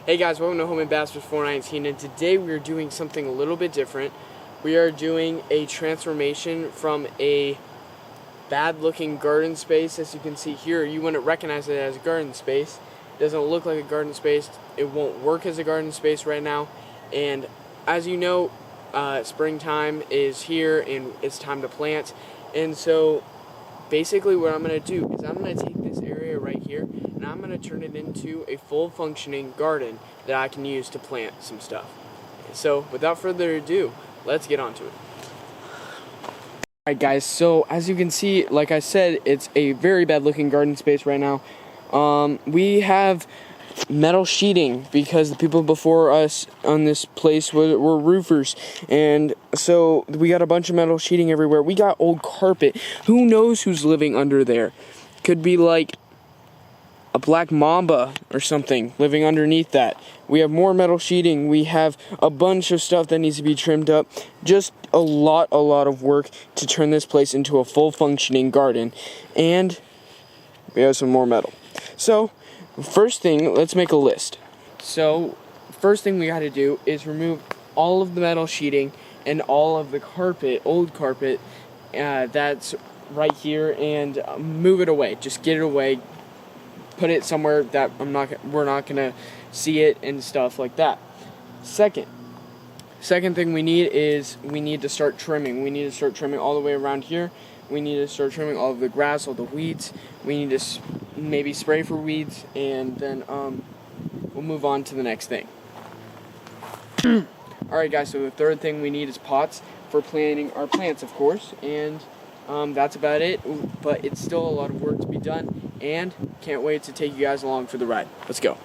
Hey guys, welcome to Home and Bastards 419, and today we are doing something a little bit different. We are doing a transformation from a bad-looking garden space. As you can see here, you wouldn't recognize it as a garden space. It doesn't look like a garden space. It won't work as a garden space right now. And as you know, springtime is here and it's time to plant. And so basically what I'm going to do is I'm going to take this area right here and I'm going to turn it into a full functioning garden that I can use to plant some stuff. So without further ado, let's get on to it. Alright guys, so as you can see, like I said, it's a very bad looking garden space right now. We have metal sheeting because the people before us on this place were roofers, and so we got a bunch of metal sheeting everywhere. We got old carpet. Who knows who's living under there? Could be like a black mamba or something living underneath that. We have more metal sheeting. We have a bunch of stuff that needs to be trimmed up. Just a lot of work to turn this place into a full functioning garden. And we have some more metal. So first thing, let's make a list. So first thing we got to do is remove all of the metal sheeting and all of the carpet, old carpet, that's right here, and move it away. Just get it away. Put it somewhere that we're not gonna see it and stuff like that. Second thing we need is we need to start trimming. We need to start trimming all the way around here. We need to start trimming all of the grass, all the weeds. We need to maybe spray for weeds, and then we'll move on to the next thing. Alright guys, so the third thing we need is pots for planting our plants, of course, and that's about it. But it's still a lot of work to be done, and can't wait to take you guys along for the ride. Let's go.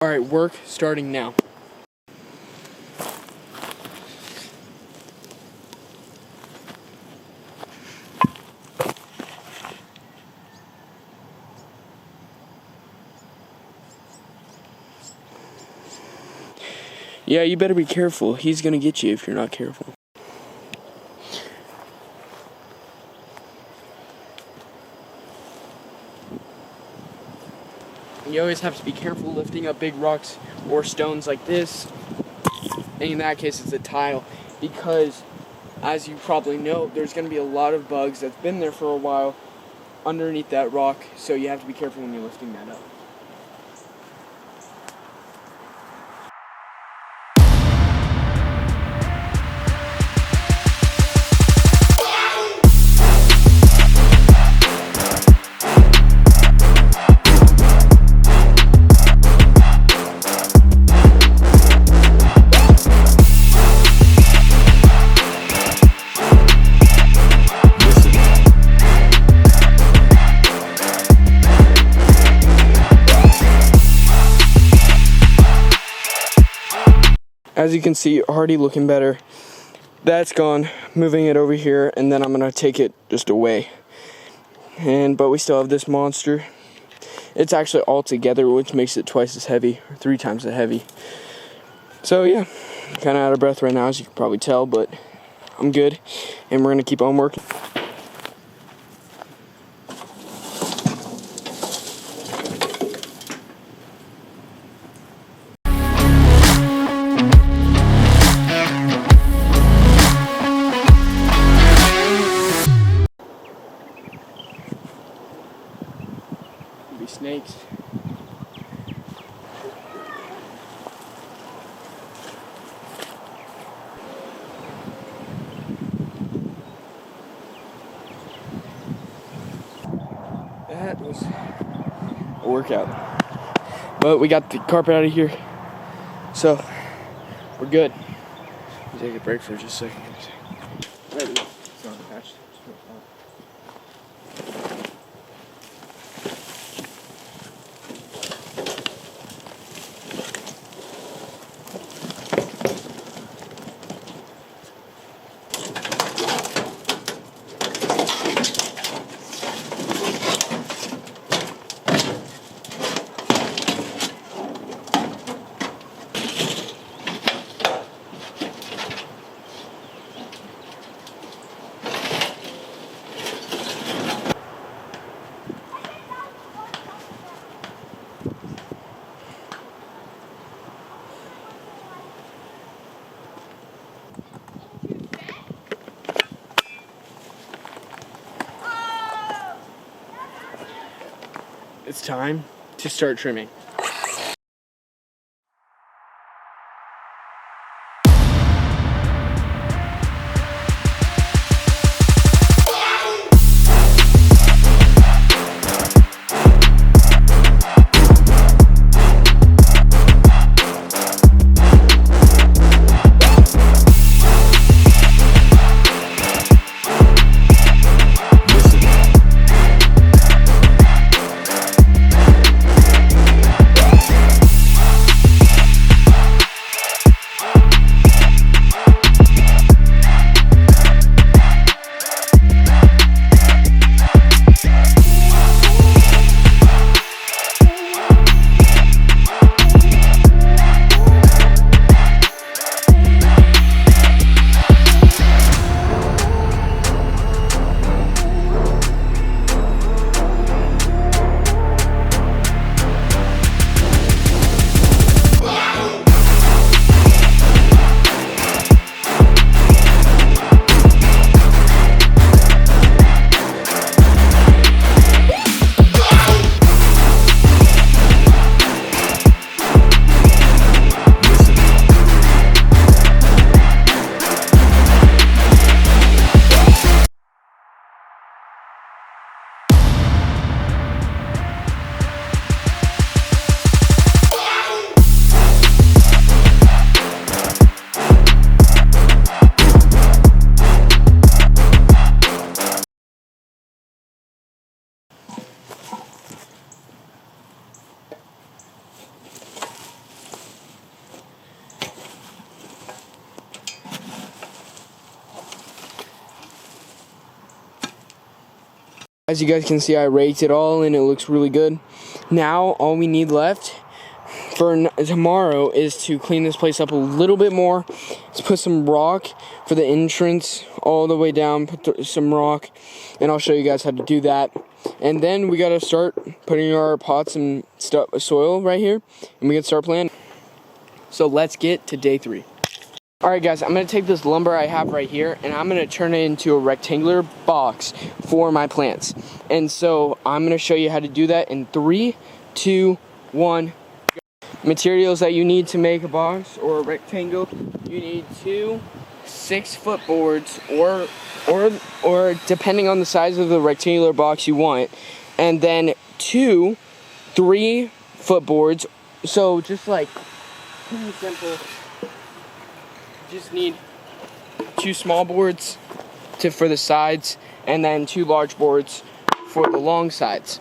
Alright, work starting now. Yeah, you better be careful. He's gonna get you if you're not careful. You always have to be careful lifting up big rocks or stones like this. And in that case, it's a tile, because as you probably know, there's going to be a lot of bugs that's been there for a while underneath that rock, so you have to be careful when you're lifting that up. As you can see, already looking better. That's gone. Moving it over here, and then I'm gonna take it just away. But we still have this monster. It's actually all together, which makes it twice as heavy, or 3 times as heavy. So yeah, kind of out of breath right now, as you can probably tell, but I'm good, and we're gonna keep on working. Snakes. That was a workout. But we got the carpet out of here, so we're good. We'll take a break for just a second. Ready? It's not attached. it's time to start trimming. As you guys can see, I raked it all and it looks really good. Now all we need left for tomorrow is to clean this place up a little bit more. Let's put some rock for the entrance all the way down, put some rock, and I'll show you guys how to do that. And then we gotta start putting our pots and soil right here, and we can start planting. So let's get to day 3. Alright guys, I'm going to take this lumber I have right here and I'm going to turn it into a rectangular box for my plants. And so I'm going to show you how to do that in 3, 2, 1. Materials that you need to make a box or a rectangle: you need 2 6-foot boards or depending on the size of the rectangular box you want, and then 2 3-foot boards. So just like pretty simple. Just need 2 small boards for the sides and then 2 large boards for the long sides.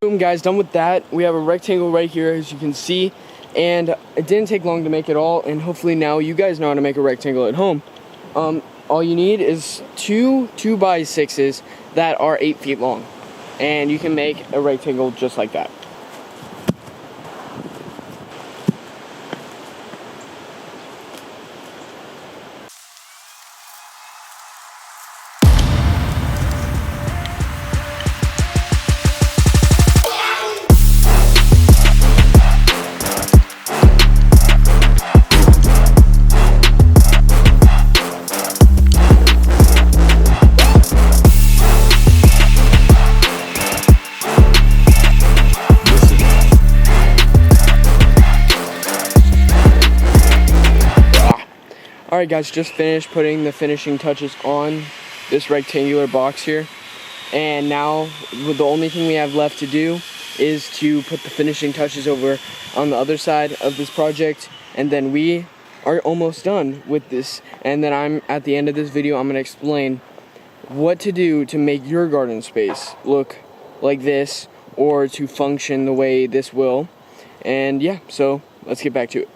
Boom guys, done with that. We have a rectangle right here, as you can see, and it didn't take long to make it all, and hopefully now you guys know how to make a rectangle at home. All you need is 2 2x6s that are 8 feet long, and you can make a rectangle just like that. Alright guys, just finished putting the finishing touches on this rectangular box here, and now the only thing we have left to do is to put the finishing touches over on the other side of this project, and then we are almost done with this. And then at the end of this video, I'm going to explain what to do to make your garden space look like this, or to function the way this will. And yeah, so let's get back to it.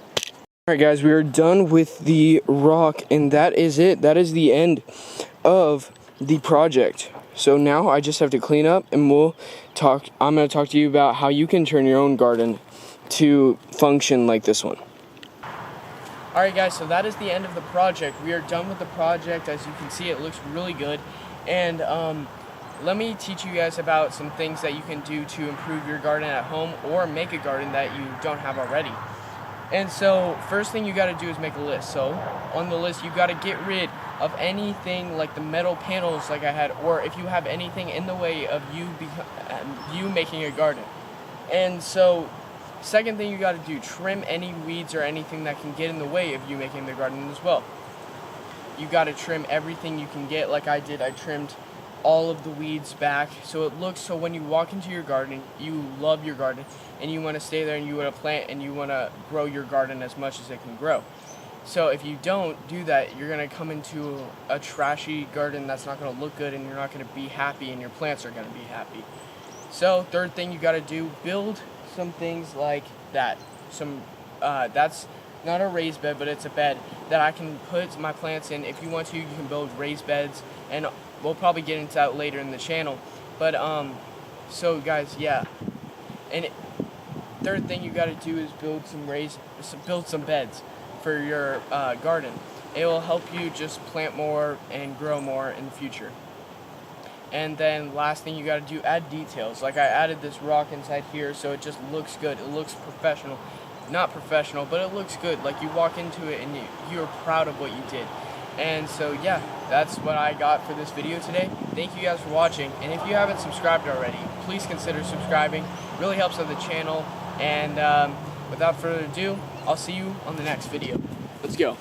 Alright guys, we are done with the rock, and that is it. That is the end of the project. So now I just have to clean up, and I'm going to talk to you about how you can turn your own garden to function like this one. Alright guys, so that is the end of the project. We are done with the project. As you can see, it looks really good. And let me teach you guys about some things that you can do to improve your garden at home or make a garden that you don't have already. And so first thing you got to do is make a list. So on the list, you got to get rid of anything like the metal panels like I had, or if you have anything in the way of you making a garden. And so second thing you got to do, trim any weeds or anything that can get in the way of you making the garden as well. You got to trim everything you can get like I did. I trimmed all of the weeds back so when you walk into your garden, you love your garden and you want to stay there and you want to plant and you want to grow your garden as much as it can grow. So if you don't do that, you're going to come into a trashy garden that's not going to look good, and you're not going to be happy, and your plants are going to be happy. So third thing you got to do, build some things like that. That's not a raised bed, but it's a bed that I can put my plants in. If you want to, you can build raised beds, and we'll probably get into that later in the channel. But so guys, yeah. And third thing you got to do is build some beds for your garden. It will help you just plant more and grow more in the future. And then last thing you got to do, add details. Like I added this rock inside here so it just looks good. It looks professional. Not professional, but it looks good. Like you walk into it and you're proud of what you did. And so yeah, that's what I got for this video today. Thank you guys for watching. And if you haven't subscribed already, please consider subscribing. It really helps on the channel. And without further ado, I'll see you on the next video. Let's go.